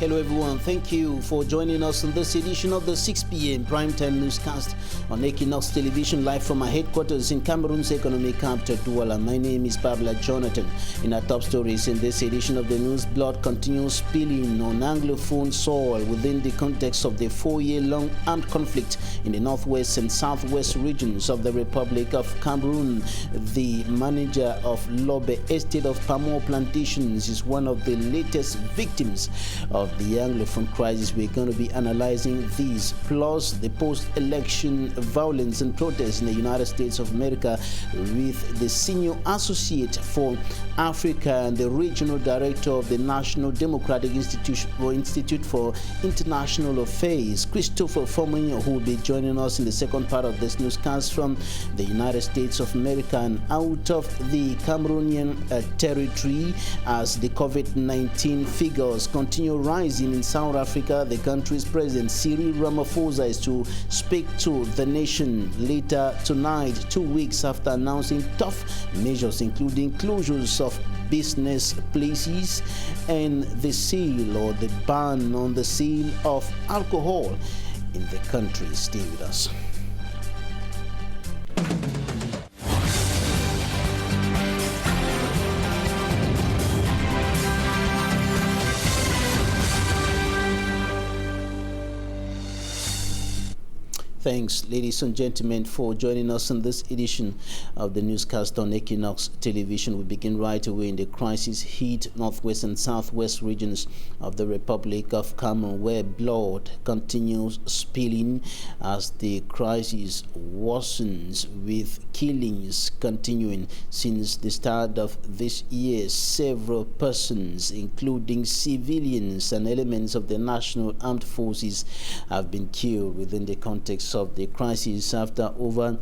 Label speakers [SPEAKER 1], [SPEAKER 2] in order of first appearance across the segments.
[SPEAKER 1] Hello everyone, thank you for joining us in this edition of the 6 p.m. primetime newscast on Equinoxe Television, live from our headquarters in Cameroon's economic capital, Douala. My name is Babla Jonathan. In our top stories in this edition of the news, blood continues spilling on Anglophone soil within the context of the 4-year-long armed conflict in the northwest and southwest regions of the Republic of Cameroon. The manager of Lobe Estate of Pamo Plantations is one of the latest victims of the Anglophone crisis. We're going to be analyzing these, plus the post-election violence and protests in the United States of America, with the senior associate for Africa and the regional director of the National Democratic Institute for International Affairs, Christopher Fomin, who will be joining us in the second part of this newscast from the United States of America and out of the Cameroonian territory. As the COVID-19 figures continue rising in South Africa, the country's president Cyril Ramaphosa is to speak to the nation later tonight, 2 weeks after announcing tough measures, including closures of business places and the sale or the ban on the sale of alcohol in the country. Stay with us. Thanks, ladies and gentlemen, for joining us in this edition of the newscast on Equinoxe Television. We begin right away in the crisis-hit northwest and southwest regions of the Republic of Cameroon, where blood continues spilling as the crisis worsens, with killings continuing since the start of this year. Several persons, including civilians and elements of the National Armed Forces, have been killed within the context of the crisis, after over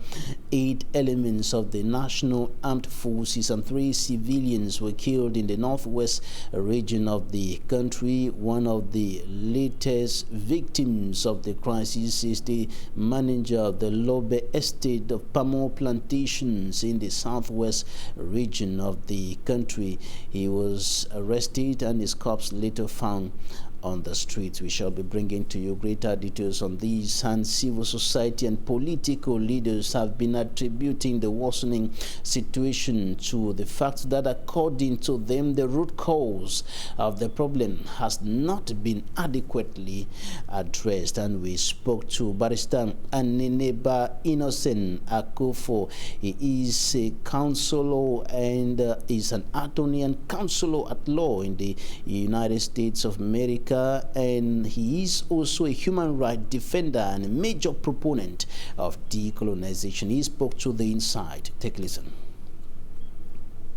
[SPEAKER 1] 8 elements of the National Armed Forces and 3 civilians were killed in the northwest region of the country. One of the latest victims of the crisis is the manager of the Lobe Estate of Pamo Plantations in the southwest region of the country. He was arrested and his corpse later found on the streets. We shall be bringing to you greater details on these, and civil society and political leaders have been attributing the worsening situation to the fact that, according to them, the root cause of the problem has not been adequately addressed. And we spoke to Barrister Aneneba Innocent Akufo. He is a counselor and is an attorney and counselor at law in the United States of America, and he is also a human rights defender and a major proponent of decolonization. He spoke to The Inside. Take a listen.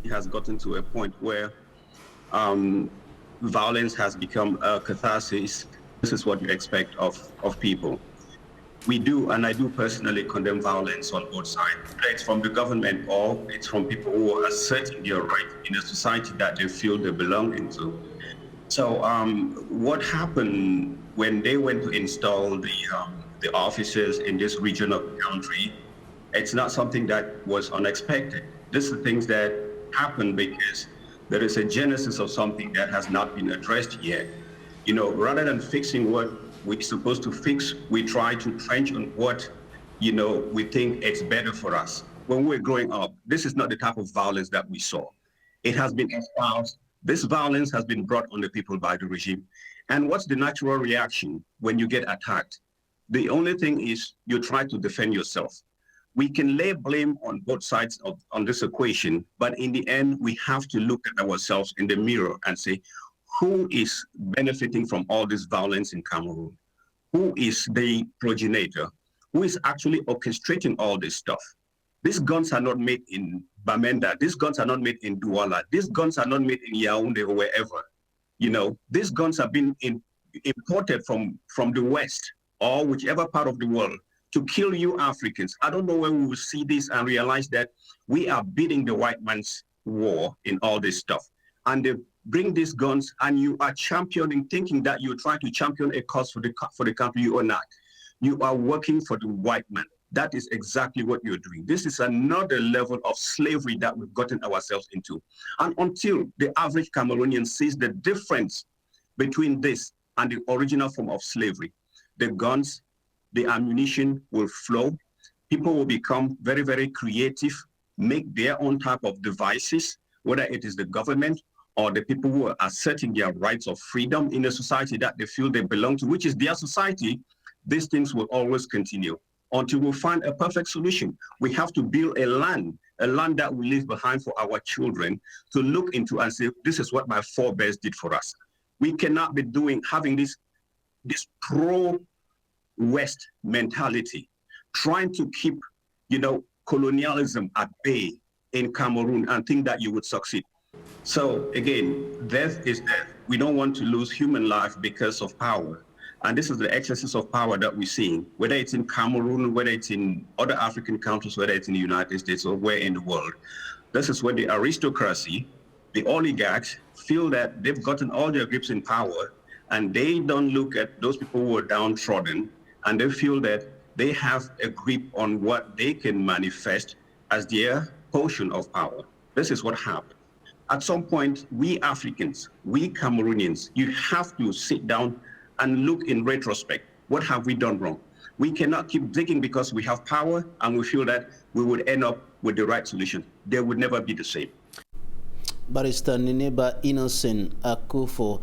[SPEAKER 2] It has gotten to a point where violence has become a catharsis. This is what you expect of people. We do, and I do personally condemn violence on both sides. Whether it's from the government or it's from people who are asserting their right in a society that they feel they belong into. So what happened when they went to install the officers in this region of the country, it's not something that was unexpected. This is things that happen because there is a genesis of something that has not been addressed yet. You know, rather than fixing what we're supposed to fix, we try to trench on what, you know, we think it's better for us. When we were growing up, this is not the type of violence that we saw. It has been espoused. This violence has been brought on the people by the regime. And what's the natural reaction when you get attacked? The only thing is you try to defend yourself. We can lay blame on both sides on this equation, but in the end, we have to look at ourselves in the mirror and say, who is benefiting from all this violence in Cameroon? Who is the progenitor? Who is actually orchestrating all this stuff? These guns are not made in Bamenda. These guns are not made in Douala. These guns are not made in Yaoundé or wherever. You know, these guns have been imported from the West or whichever part of the world to kill you Africans. I don't know when we will see this and realize that we are beating the white man's war in all this stuff. And they bring these guns and you are championing, thinking that you're trying to champion a cause for the country. You are not. You are working for the white man. That is exactly what you're doing. This is another level of slavery that we've gotten ourselves into. And until the average Cameroonian sees the difference between this and the original form of slavery. The guns, the ammunition will flow. People will become very, very creative, make their own type of devices, whether it is the government or the people who are asserting their rights of freedom in a society that they feel they belong to, which is their society. These things will always continue until we find a perfect solution. We have to build a land that we leave behind for our children to look into and say, this is what my forebears did for us. We cannot be having this pro-West mentality, trying to keep, colonialism at bay in Cameroon and think that you would succeed. So again, death is death. We don't want to lose human life because of power. And this is the excesses of power that we're seeing, whether it's in Cameroon, whether it's in other African countries, whether it's in the United States or where in the world. This is where the aristocracy, the oligarchs, feel that they've gotten all their grips in power, and they don't look at those people who are downtrodden, and they feel that they have a grip on what they can manifest as their portion of power. This is what happened. At some point, we Africans, we Cameroonians, you have to sit down and look in retrospect. What have we done wrong? We cannot keep digging because we have power and we feel that we would end up with the right solution. They would never be the same.
[SPEAKER 1] Barrister Nineba Innocent Akufo,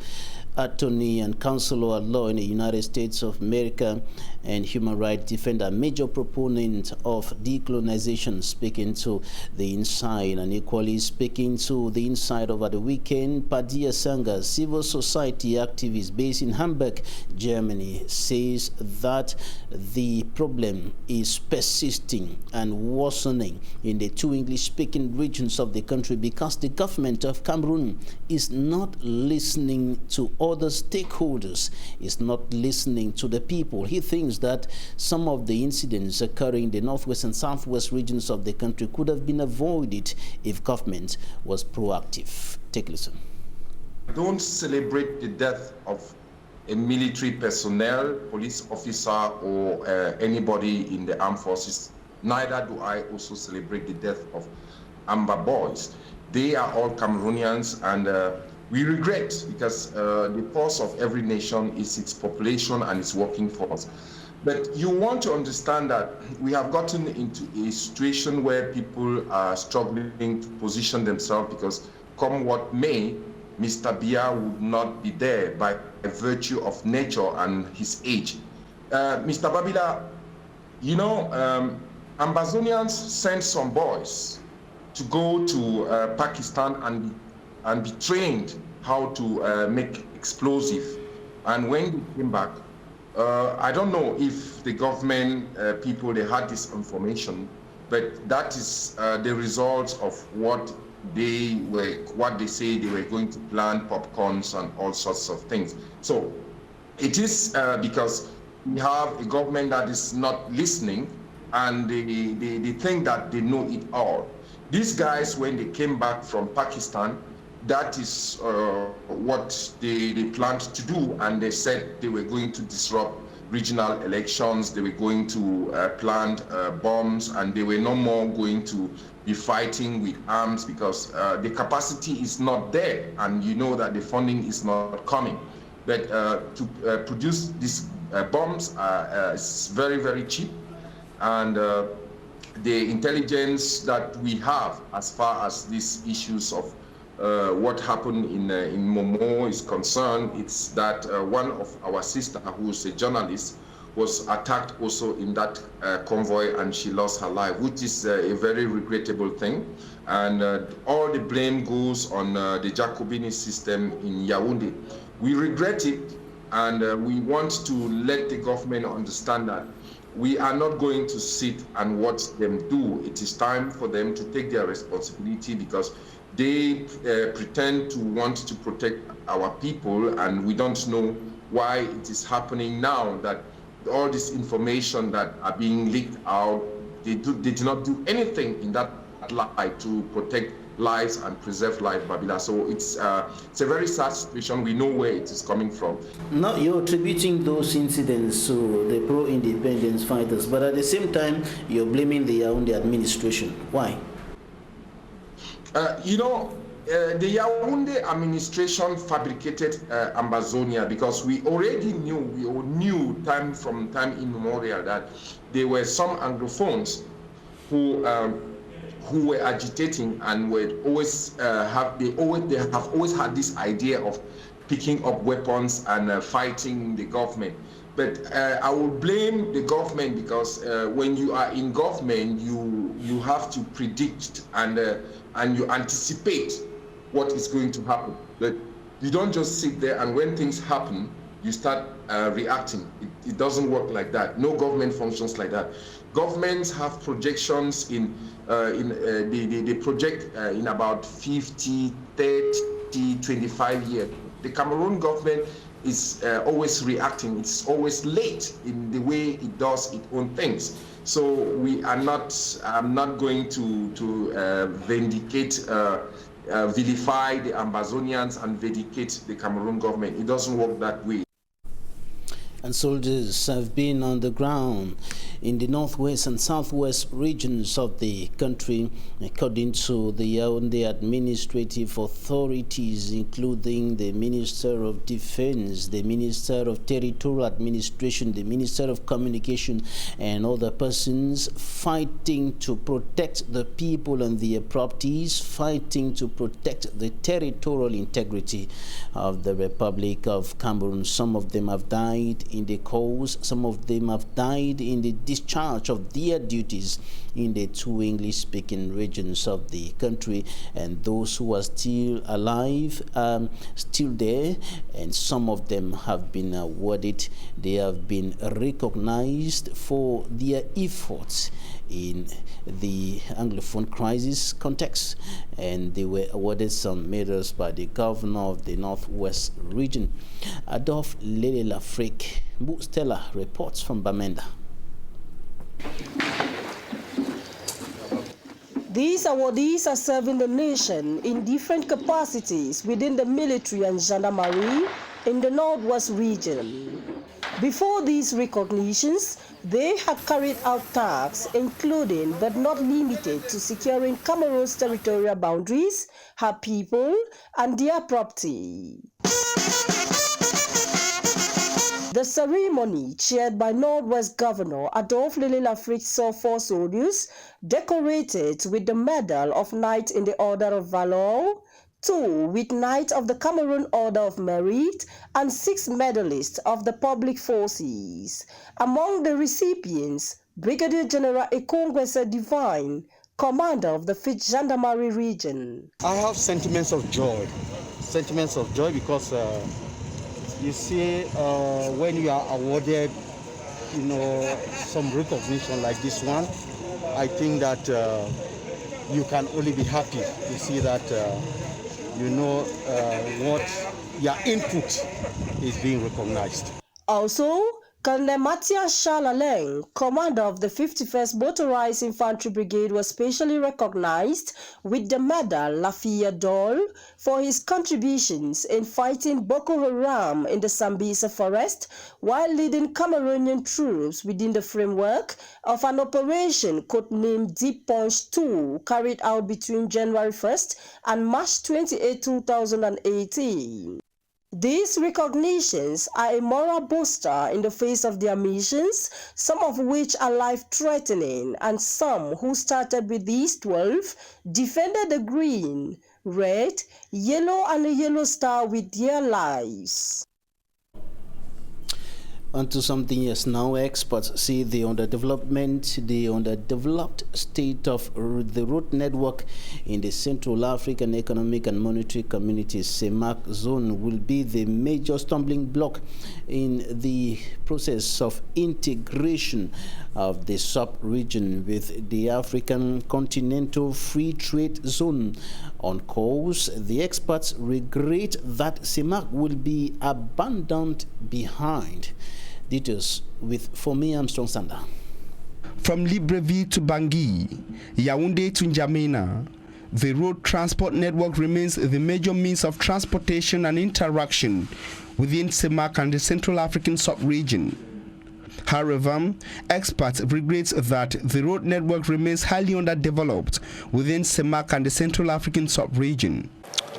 [SPEAKER 1] attorney and counselor at law in the United States of America and human rights defender, major proponent of decolonization, speaking to the inside, and equally speaking to the inside over the weekend. Padia Sanga, civil society activist based in Hamburg, Germany, says that the problem is persisting and worsening in the two English-speaking regions of the country because the government of Cameroon is not listening to other stakeholders, is not listening to the people. He thinks that some of the incidents occurring in the northwest and southwest regions of the country could have been avoided if government was proactive. Take a listen.
[SPEAKER 3] Don't celebrate the death of a military personnel, police officer, or anybody in the armed forces. Neither do I also celebrate the death of Amber boys. They are all Cameroonians, and we regret because the pulse of every nation is its population and its working force. But you want to understand that we have gotten into a situation where people are struggling to position themselves because come what may, Mr. Biya would not be there by virtue of nature and his age. Mr. Babila, you know, Ambazonians sent some boys to go to Pakistan and be trained how to make explosive. And when they came back, I don't know if the government people, they had this information, but that is the result of what they say they were going to plant popcorns and all sorts of things. So it is because we have a government that is not listening, and they think that they know it all. These guys, when they came back from Pakistan, that is what they planned to do, and they said they were going to disrupt regional elections, they were going to plant bombs, and they were no more going to be fighting with arms because the capacity is not there, and you know that the funding is not coming. But to produce these bombs is very, very cheap, and the intelligence that we have as far as these issues of what happened in Momo is concerned, it's that one of our sister, who is a journalist, was attacked also in that convoy, and she lost her life, which is a very regrettable thing. And all the blame goes on the Jacobini system in Yaoundé. We regret it, and we want to let the government understand that we are not going to sit and watch them do. It is time for them to take their responsibility, because they pretend to want to protect our people, and we don't know why it is happening now that all this information that are being leaked out, they did not do anything in that light to protect lives and preserve life, Babila. So it's a very sad situation. We know where it is coming from.
[SPEAKER 1] Now you're attributing those incidents to the pro-independence fighters, but at the same time, you're blaming the Yaoundé administration. Why?
[SPEAKER 3] You know, the Yaoundé administration fabricated Ambazonia because we already knew from time immemorial that there were some Anglophones who were agitating and were always they have always had this idea of picking up weapons and fighting the government. But I will blame the government because when you are in government, you have to predict and you anticipate what is going to happen. But you don't just sit there and when things happen, you start reacting. It doesn't work like that. No government functions like that. Governments have projections they project in about 50, 30, 25 years. The Cameroon government is always reacting. It's always late in the way it does its own things. So I'm not going to vilify the Ambazonians and vindicate the Cameroon government. It doesn't work that way.
[SPEAKER 1] And soldiers have been on the ground in the northwest and southwest regions of the country, according to the Yaoundé administrative authorities, including the Minister of Defense, the Minister of Territorial Administration, the Minister of Communication, and other persons fighting to protect the people and their properties, fighting to protect the territorial integrity of the Republic of Cameroon. Some of them have died in the cause, some of them have died in the discharge of their duties in the two English-speaking regions of the country, and those who are still alive still there, and some of them have been awarded, they have been recognized for their efforts in the Anglophone crisis context, and they were awarded some medals by the governor of the Northwest region. Adolphe Lele-Lafrique Stella reports from Bamenda.
[SPEAKER 4] These awardees are serving the nation in different capacities within the military and gendarmerie in the Northwest region. Before these recognitions, they had carried out tasks including but not limited to securing Cameroon's territorial boundaries, her people, and their property. The ceremony, chaired by Northwest Governor Adolphe Lele-Lafrique, saw 4 soldiers decorated with the Medal of Knight in the Order of Valor, 2 with Knight of the Cameroon Order of Merit, and 6 medalists of the public forces. Among the recipients, Brigadier General Équinoxe Divine, commander of the 5th Gendarmerie Region.
[SPEAKER 5] I have sentiments of joy because you see, when you are awarded, some recognition like this one, I think that you can only be happy to see that, what your input is being recognized.
[SPEAKER 4] Also, Colonel Mathias Chalaleng, commander of the 51st Motorized Infantry Brigade, was specially recognized with the medal La Fille d'Or for his contributions in fighting Boko Haram in the Sambisa forest while leading Cameroonian troops within the framework of an operation codenamed Deep Punch 2 carried out between January 1st and March 28, 2018. These recognitions are a moral booster in the face of their missions, some of which are life-threatening, and some who started with these 12 defended the green, red, yellow, and a yellow star with their lives.
[SPEAKER 1] Onto something else now. Experts see the underdeveloped state of the road network in the Central African Economic and Monetary Community (CEMAC) zone will be the major stumbling block in the process of integration of the sub-region with the African Continental Free Trade Zone. On course, the experts regret that CEMAC will be abandoned behind. Details with Fomi Armstrong-Sander.
[SPEAKER 6] From Libreville to Bangui, Yaoundé to N'Djamena, the road transport network remains the major means of transportation and interaction within CEMAC and the Central African sub-region. However, experts regret that the road network remains highly underdeveloped within CEMAC and the Central African sub-region.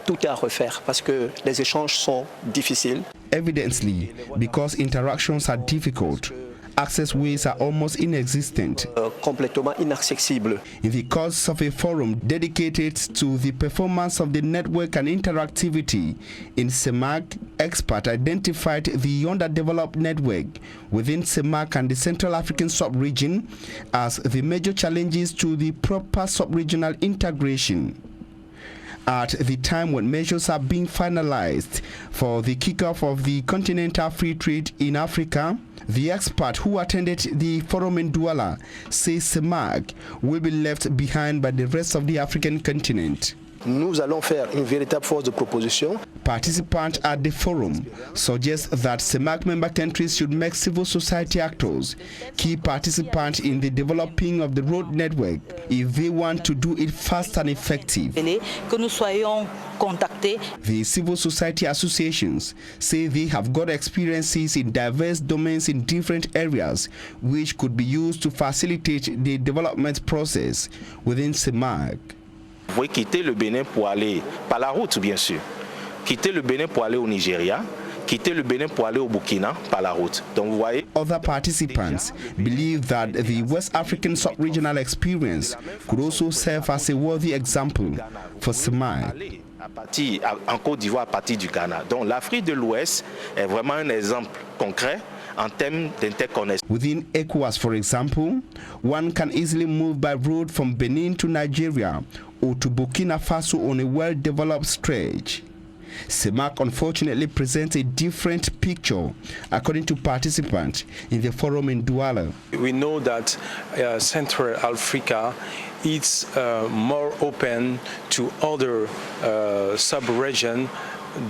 [SPEAKER 7] tout est à refaire parce que les échanges sont difficiles.
[SPEAKER 6] Evidently, because interactions are difficult, access ways are almost inexistent.
[SPEAKER 7] Complètement inaccessible.
[SPEAKER 6] In the course of a forum dedicated to the performance of the network and interactivity in CEMAC, experts identified the underdeveloped network within CEMAC and the Central African sub-region as the major challenges to the proper sub-regional integration. At the time when measures are being finalized for the kickoff of the continental free trade in Africa, the expert who attended the forum in Douala says CEMAC will be left behind by the rest of the African continent.
[SPEAKER 7] Nous allons faire une véritable force de proposition.
[SPEAKER 6] Participants at the forum suggest that CEMAC member countries should make civil society actors key participants in the developing of the road network if they want to do it fast and effective.
[SPEAKER 8] Que nous soyons contactés.
[SPEAKER 6] The civil society associations say they have got experiences in diverse domains in different areas which could be used to facilitate the development process within CEMAC.
[SPEAKER 9] Vous pouvez quitter le Bénin pour aller par la route, bien sûr. Quitter le Bénin pour aller au Nigeria, quitter le Bénin pour aller au Burkina par la route. Donc vous voyez.
[SPEAKER 6] Other participants believe that the West African sub-regional experience could also serve as a worthy example for CEMAC.
[SPEAKER 9] En Côte d'Ivoire à partir du Ghana. Donc l'Afrique de l'Ouest est vraiment un exemple concret en termes d'interconnexion.
[SPEAKER 6] Within ECOWAS, for example, one can easily move by road from Benin to Nigeria or to Burkina Faso on a well-developed stretch. CEMAC unfortunately presents a different picture, according to participants in the forum in Douala.
[SPEAKER 10] We know that Central Africa is more open to other sub-regions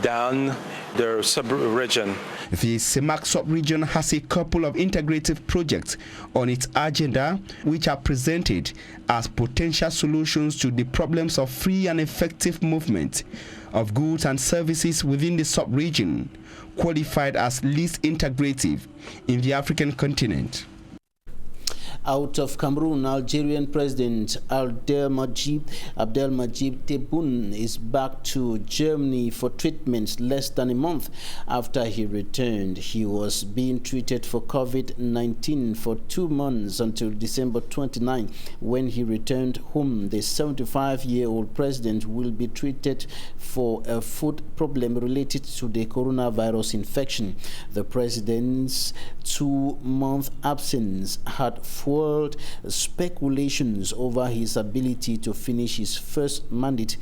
[SPEAKER 10] than the sub-region.
[SPEAKER 6] The CEMAC sub-region has a couple of integrative projects on its agenda which are presented as potential solutions to the problems of free and effective movement of goods and services within the sub-region, qualified as least integrative in the African continent.
[SPEAKER 1] Out of Cameroon, Algerian President Abdelmadjid Tebboune is back to Germany for treatment less than a month after he returned. He was being treated for COVID-19 for 2 months until December 29, when he returned home. The 75-year-old president will be treated for a foot problem related to the coronavirus infection. The president's 2-month absence had fueled speculations over his ability to finish his first mandate.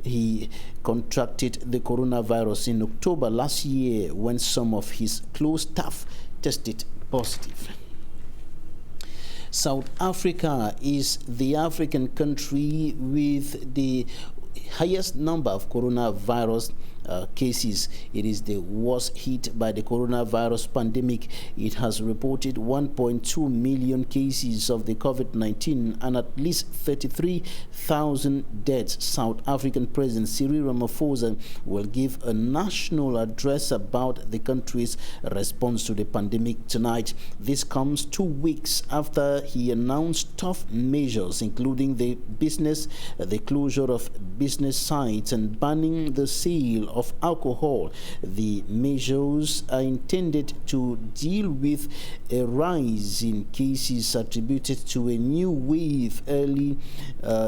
[SPEAKER 1] He contracted the coronavirus in October last year when some of his close staff tested positive. South Africa is the African country with the highest number of coronavirus cases. It is the worst hit by the coronavirus pandemic. It has reported 1.2 million cases of the COVID-19 and at least 33,000 deaths. South African President Cyril Ramaphosa will give a national address about the country's response to the pandemic tonight. This comes 2 weeks after he announced tough measures, including the closure of business sites and banning the sale of alcohol. The measures are intended to deal with a rise in cases attributed to a new wave,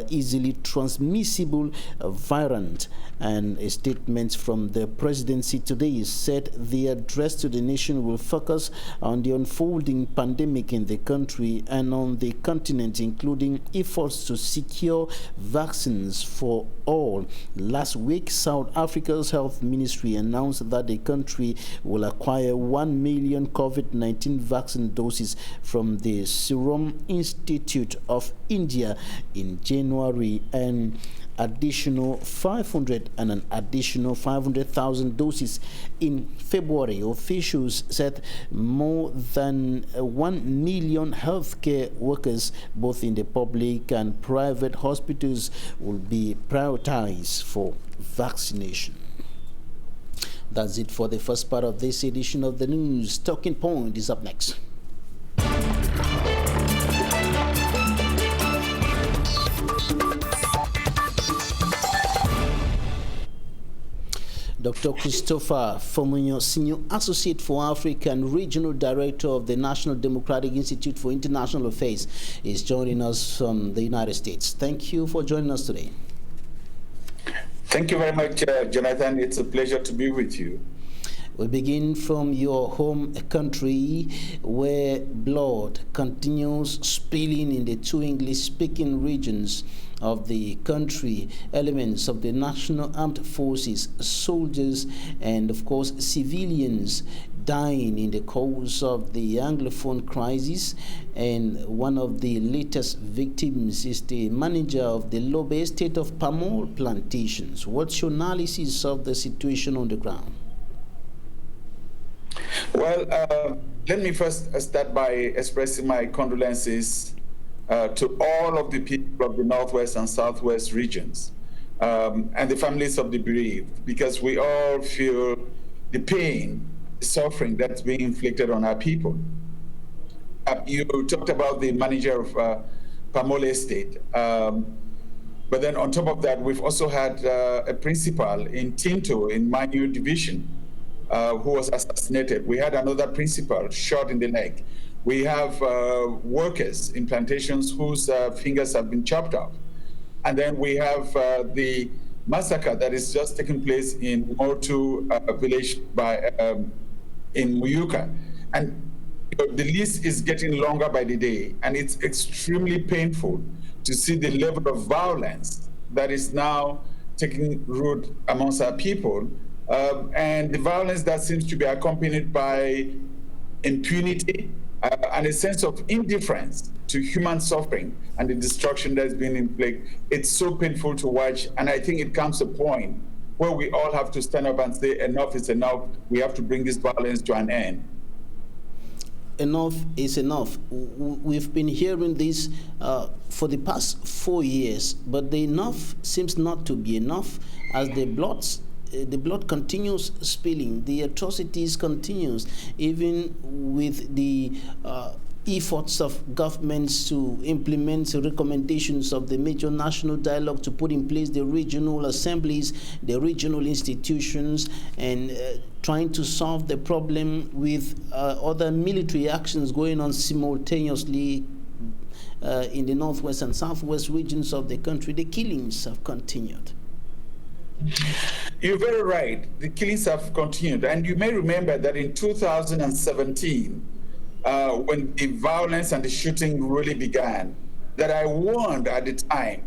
[SPEAKER 1] easily transmissible variant. And a statement from the presidency today said the address to the nation will focus on the unfolding pandemic in the country and on the continent, including efforts to secure vaccines for all. Last week, South Africa's health ministry announced that the country will acquire 1 million COVID-19 vaccine doses from the Serum Institute of India in January, and an additional 500,000 doses in February. Officials said more than 1 million healthcare workers, both in the public and private hospitals, will be prioritized for vaccination. That's it for the first part of this edition of the news. Talking Point is up next. Dr. Christopher Fomunyo, Senior Associate for Africa and Regional Director of the National Democratic Institute for International Affairs, is joining us from the United States. Thank you for joining us today.
[SPEAKER 11] Thank you very much, Jonathan. It's a pleasure to be with you.
[SPEAKER 1] We begin from your home country, where blood continues spilling in the two English-speaking regions of the country. Elements of the National Armed Forces, soldiers, and of course civilians dying in the course of the Anglophone crisis. And one of the latest victims is the manager of the Lobe estate of palm oil plantations. What's your analysis of the situation on the ground?
[SPEAKER 11] Well, let me first start by expressing my condolences to all of the people of the Northwest and Southwest regions and the families of the bereaved, because we all feel the pain, the suffering that's being inflicted on our people. You talked about the manager of palm oil estate, but then on top of that, we've also had a principal in Tinto in Manu Division who was assassinated. We had another principal shot in the leg. We have workers in plantations whose fingers have been chopped off. And then we have the massacre that is just taking place in Motu village in Muyuka. And the list is getting longer by the day, and it's extremely painful to see the level of violence that is now taking root amongst our people, and the violence that seems to be accompanied by impunity and a sense of indifference to human suffering and the destruction that's been inflicted. It's so painful to watch, and I think it comes a point where we all have to stand up and say enough is enough. We have to bring this violence to an end.
[SPEAKER 1] Enough is enough. We've been hearing this for the past 4 years, but the enough seems not to be enough, as the blood continues spilling, the atrocities continues, even with the efforts of governments to implement the recommendations of the major national dialogue to put in place the regional assemblies, the regional institutions, and trying to solve the problem with other military actions going on simultaneously in the northwest and southwest regions of the country. The killings have continued.
[SPEAKER 11] You're very right. The killings have continued. And you may remember that in 2017, when the violence and the shooting really began, that I warned at the time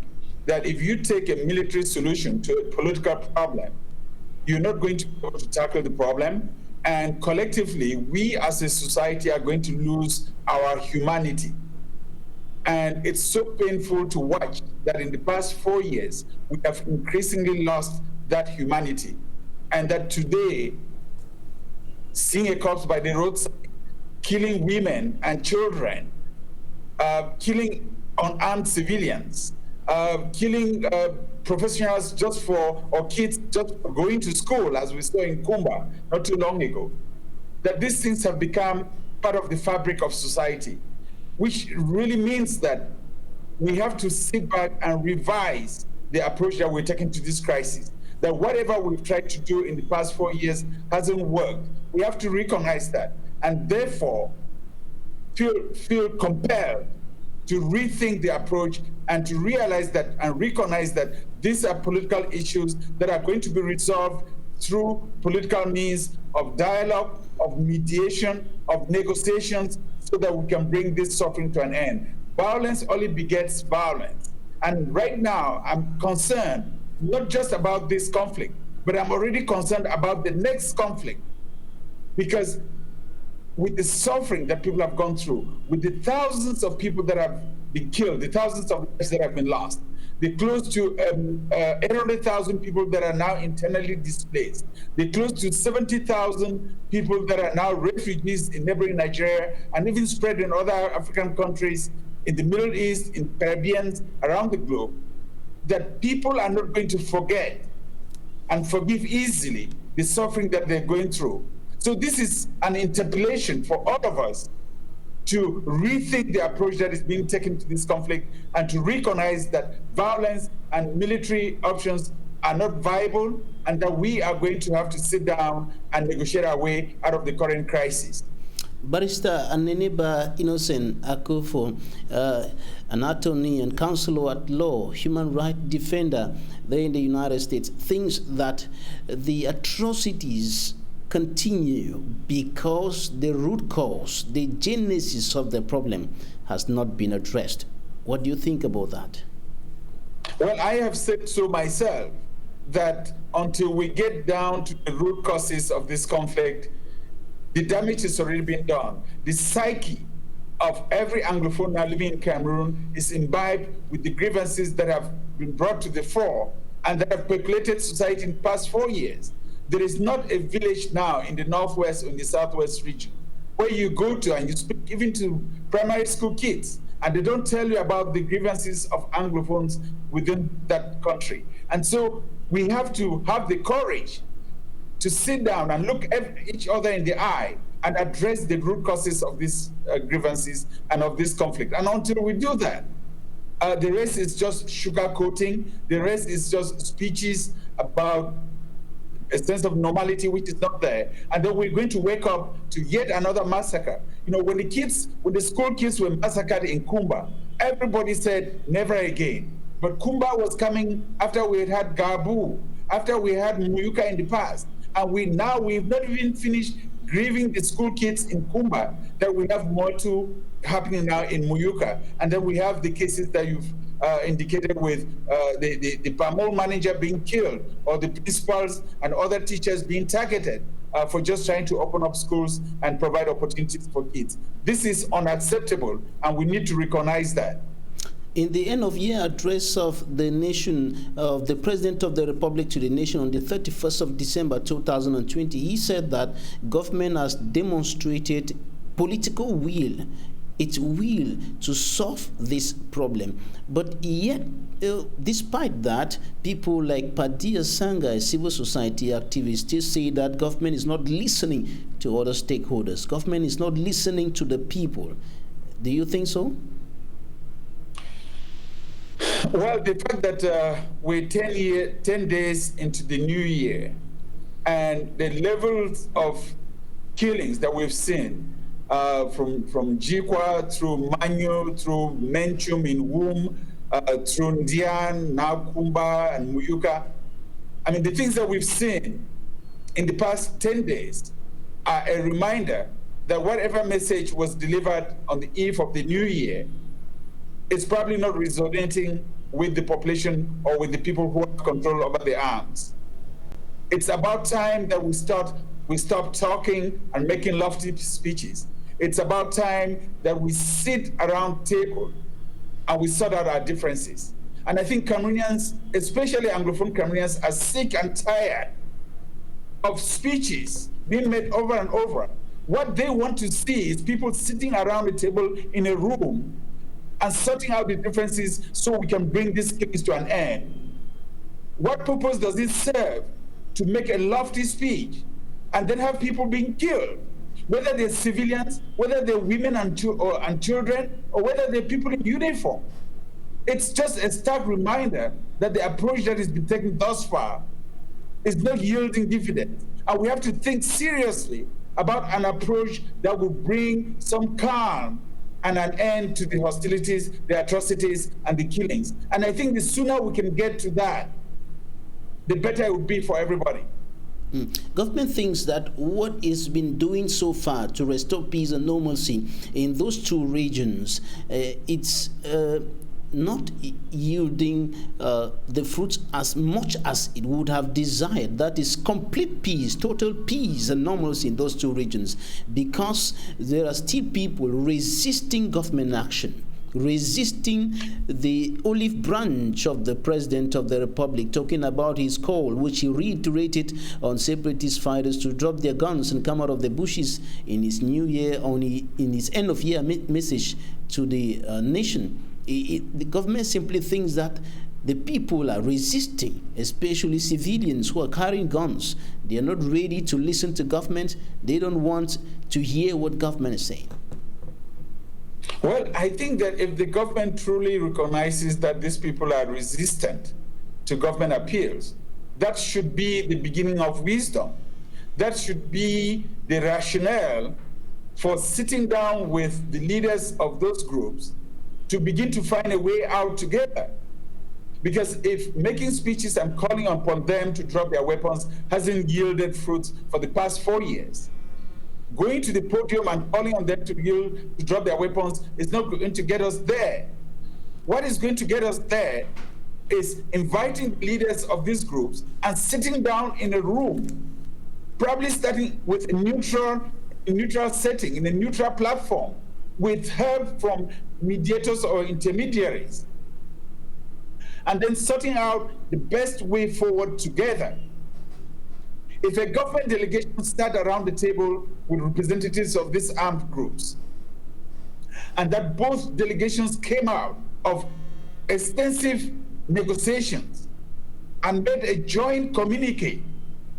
[SPEAKER 11] that if you take a military solution to a political problem, you're not going to be able to tackle the problem. And collectively, we as a society are going to lose our humanity. And it's so painful to watch that in the past 4 years, we have increasingly lost that humanity. And that today, seeing a corpse by the roadside, killing women and children, killing unarmed civilians, killing professionals or kids just for going to school, as we saw in Kumba not too long ago, that these things have become part of the fabric of society, which really means that we have to sit back and revise the approach that we're taking to this crisis. That whatever we've tried to do in the past 4 years hasn't worked. We have to recognize that, and therefore feel compelled to rethink the approach and to realize that and recognize that these are political issues that are going to be resolved through political means of dialogue, of mediation, of negotiations, so that we can bring this suffering to an end. Violence only begets violence. And right now, I'm concerned not just about this conflict, but I'm already concerned about the next conflict. Because with the suffering that people have gone through, with the thousands of people that have been killed, the thousands of lives that have been lost, the close to 800,000 people that are now internally displaced, the close to 70,000 people that are now refugees in neighboring Nigeria, and even spread in other African countries, in the Middle East, in Caribbean, around the globe, that people are not going to forget and forgive easily the suffering that they're going through. So this is an interpellation for all of us to rethink the approach that is being taken to this conflict and to recognize that violence and military options are not viable, and that we are going to have to sit down and negotiate our way out of the current crisis.
[SPEAKER 1] Barrister Aneniba Innocent Akufo, an attorney and counselor at law, human rights defender there in the United States, thinks that the atrocities continue because the root cause, the genesis of the problem has not been addressed. What do you think about that?
[SPEAKER 11] Well, I have said so myself, that until we get down to the root causes of this conflict, the damage has already been done. The psyche of every Anglophone now living in Cameroon is imbibed with the grievances that have been brought to the fore and that have percolated society in the past 4 years. There is not a village now in the Northwest or in the Southwest region where you go to and you speak even to primary school kids, and they don't tell you about the grievances of Anglophones within that country. And so we have to have the courage to sit down and look at each other in the eye and address the root causes of these grievances and of this conflict. And until we do that, the rest is just sugarcoating, the rest is just speeches about a sense of normality which is not there. And then we're going to wake up to yet another massacre. You know, when the school kids were massacred in Kumba, everybody said never again. But Kumba was coming after we had Gabu, after we had Muyuka in the past. And we've not even finished grieving the school kids in Kumba, that we have more to happening now in Muyuka. And then we have the cases that you've indicated with the Pamol manager being killed, or the principals and other teachers being targeted for just trying to open up schools and provide opportunities for kids. This is unacceptable, and we need to recognize that.
[SPEAKER 1] In the end-of-year address of the nation, of the President of the Republic to the nation on the 31st of December 2020, he said that government has demonstrated political will, its will to solve this problem. But yet, despite that, people like Padia Sanga, a civil society activist, still say that government is not listening to other stakeholders. Government is not listening to the people. Do you think so?
[SPEAKER 11] Well, the fact that we're 10 days into the new year, and the levels of killings that we've seen from Jikwa through Manyo, through Menchum in Womb, through Ndian, now Kumba and Muyuka, I mean, the things that we've seen in the past 10 days are a reminder that whatever message was delivered on the eve of the new year, it's probably not resonating with the population or with the people who have control over the arms. It's about time that we stop talking and making lofty speeches. It's about time that we sit around table and we sort out our differences. And I think Cameroonians, especially Anglophone Cameroonians, are sick and tired of speeches being made over and over. What they want to see is people sitting around the table in a room and sorting out the differences so we can bring this case to an end. What purpose does it serve to make a lofty speech and then have people being killed, whether they're civilians, whether they're women and children, or whether they're people in uniform? It's just a stark reminder that the approach that has been taken thus far is not yielding dividends. And we have to think seriously about an approach that will bring some calm and an end to the hostilities, the atrocities, and the killings. And I think the sooner we can get to that, the better it will be for everybody.
[SPEAKER 1] Government thinks that what it's been doing so far to restore peace and normalcy in those two regions, it's not yielding the fruits as much as it would have desired. That is complete peace, total peace and normalcy in those two regions, because there are still people resisting government action, resisting the olive branch of the President of the Republic, talking about his call, which he reiterated on separatist fighters to drop their guns and come out of the bushes in his new year, in his end-of-year message to the nation. The government simply thinks that the people are resisting, especially civilians who are carrying guns. They are not ready to listen to government. They don't want to hear what government is saying.
[SPEAKER 11] Well, I think that if the government truly recognizes that these people are resistant to government appeals, that should be the beginning of wisdom. That should be the rationale for sitting down with the leaders of those groups to begin to find a way out together. Because if making speeches and calling upon them to drop their weapons hasn't yielded fruits for the past 4 years, going to the podium and calling on them to drop their weapons is not going to get us there. What is going to get us there is inviting the leaders of these groups and sitting down in a room, probably starting with a neutral setting, in a neutral platform, with help from mediators or intermediaries, and then sorting out the best way forward together. If a government delegation sat around the table with representatives of these armed groups, and that both delegations came out of extensive negotiations and made a joint communique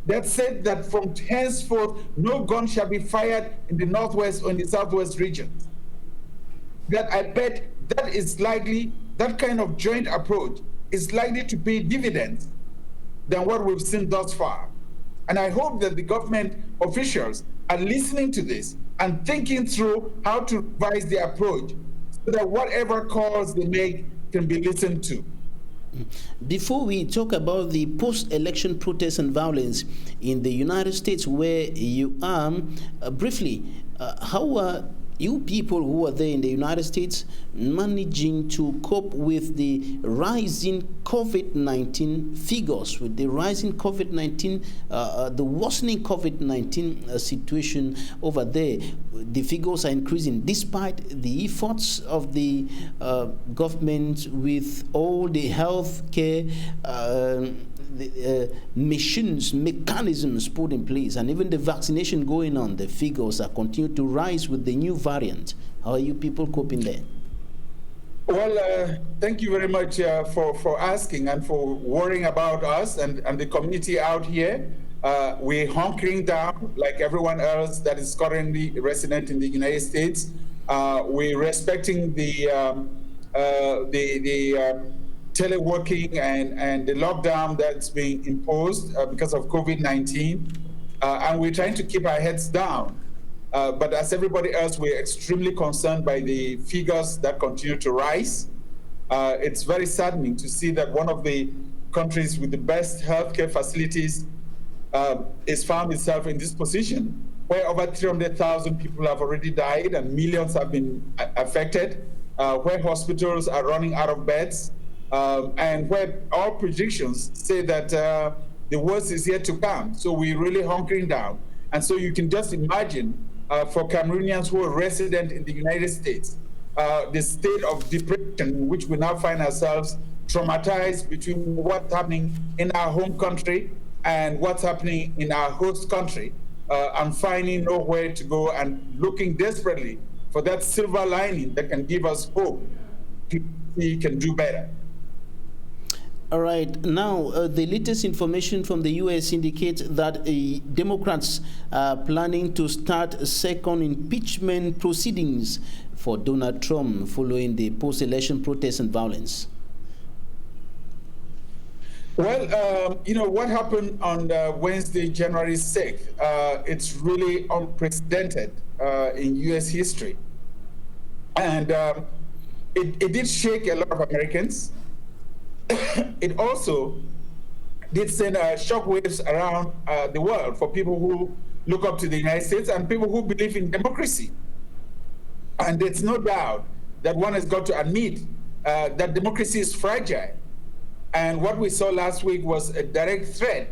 [SPEAKER 11] that said that from henceforth, no gun shall be fired in the Northwest or in the Southwest regions, that I bet that is likely, that kind of joint approach is likely to pay dividends than what we've seen thus far. And I hope that the government officials are listening to this and thinking through how to revise the approach so that whatever calls they make can be listened to.
[SPEAKER 1] Before we talk about the post-election protests and violence in the United States where you are, briefly, how are you people who are there in the United States managing to cope with the rising COVID-19 figures, with the rising COVID-19, the worsening COVID-19 situation over there? The figures are increasing despite the efforts of the government with all the health care mechanisms put in place, and even the vaccination going on. The figures are continuing to rise with the new variant. How are you people coping there?
[SPEAKER 11] Well, thank you very much for asking and for worrying about us and the community out here. We're hunkering down like everyone else that is currently resident in the United States. We're respecting the teleworking and the lockdown that's being imposed because of COVID-19. And we're trying to keep our heads down. But as everybody else, we're extremely concerned by the figures that continue to rise. It's very saddening to see that one of the countries with the best healthcare facilities is found itself in this position, where over 300,000 people have already died and millions have been affected, where hospitals are running out of beds, and where all predictions say that the worst is yet to come. So we're really hunkering down. And so you can just imagine for Cameroonians who are resident in the United States, the state of depression in which we now find ourselves, traumatized between what's happening in our home country and what's happening in our host country, and finding nowhere to go and looking desperately for that silver lining that can give us hope we can do better.
[SPEAKER 1] All right. Now, the latest information from the U.S. indicates that Democrats are planning to start second impeachment proceedings for Donald Trump following the post-election protests and violence.
[SPEAKER 11] Well, you know, what happened on Wednesday, January 6th, it's really unprecedented in U.S. history. And it did shake a lot of Americans. It also did send shockwaves around the world for people who look up to the United States and people who believe in democracy. And there's no doubt that one has got to admit that democracy is fragile. And what we saw last week was a direct threat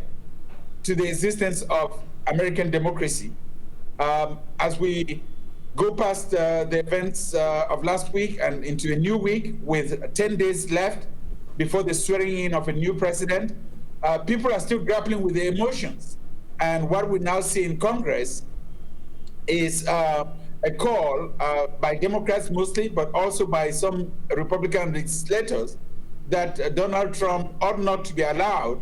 [SPEAKER 11] to the existence of American democracy. As we go past the events of last week and into a new week with 10 days left before the swearing in of a new president, people are still grappling with the emotions. And what we now see in Congress is a call by Democrats mostly, but also by some Republican legislators, that Donald Trump ought not to be allowed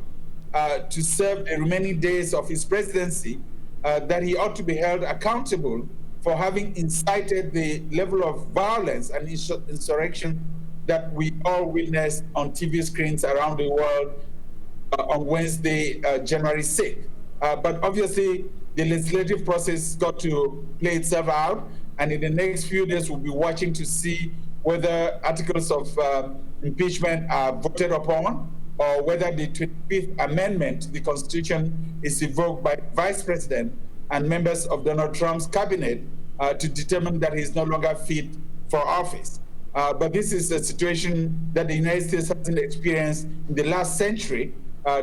[SPEAKER 11] to serve the remaining days of his presidency, that he ought to be held accountable for having incited the level of violence and insurrection that we all witnessed on TV screens around the world on Wednesday, January 6th. But obviously, the legislative process got to play itself out, and in the next few days, we'll be watching to see whether articles of impeachment are voted upon, or whether the 25th Amendment to the Constitution is invoked by Vice President and members of Donald Trump's cabinet to determine that he's no longer fit for office. But this is a situation that the United States hasn't experienced in the last century.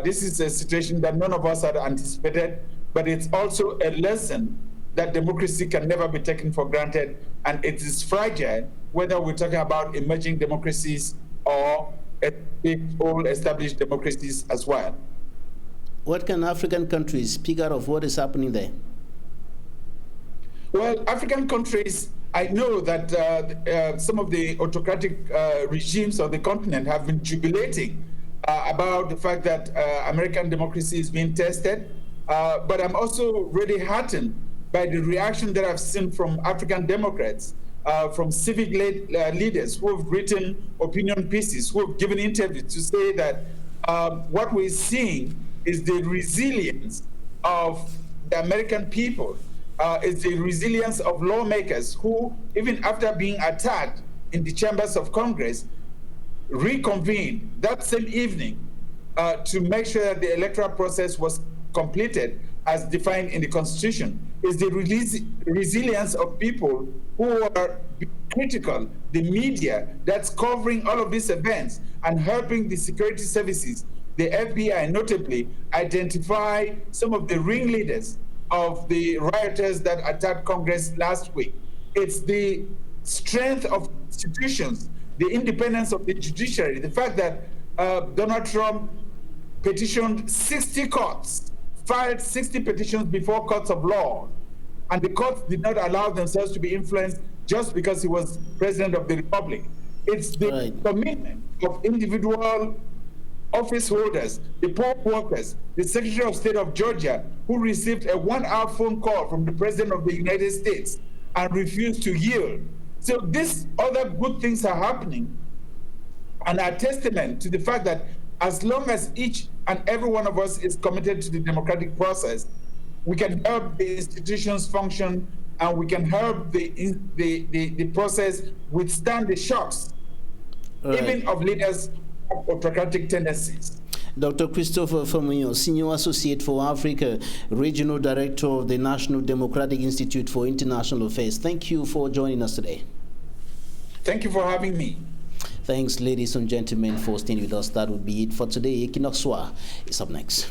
[SPEAKER 11] This is a situation that none of us had anticipated, but it's also a lesson that democracy can never be taken for granted, and it is fragile, whether we're talking about emerging democracies or old established democracies as well.
[SPEAKER 1] What can African countries speak out of what is happening there?
[SPEAKER 11] Well, African countries, I know that some of the autocratic regimes of the continent have been jubilating about the fact that American democracy is being tested. But I'm also really heartened by the reaction that I've seen from African Democrats, from civic leaders who have written opinion pieces, who have given interviews to say that what we're seeing is the resilience of the American people, is the resilience of lawmakers who, even after being attacked in the chambers of Congress, reconvened that same evening to make sure that the electoral process was completed as defined in the Constitution. Is the resilience of people who are critical, the media that's covering all of these events and helping the security services, the FBI notably, identify some of the ringleaders of the rioters that attacked Congress last week. It's the strength of institutions, the independence of the judiciary, the fact that Donald Trump petitioned 60 courts, filed 60 petitions before courts of law, and the courts did not allow themselves to be influenced just because he was president of the republic. It's the commitment of individual office holders, the poll workers, the Secretary of State of Georgia, who received a 1-hour phone call from the President of the United States and refused to yield. So these other good things are happening and are testament to the fact that as long as each and every one of us is committed to the democratic process, we can help the institutions function, and we can help the process withstand the shocks, even of leaders of autocratic tendencies.
[SPEAKER 1] Dr. Christopher Famuyo, Senior Associate for Africa, Regional Director of the National Democratic Institute for International Affairs. Thank you for joining us today.
[SPEAKER 11] Thank you for having me.
[SPEAKER 1] Thanks, ladies and gentlemen, for staying with us. That would be it for today. Equinoxe is up next.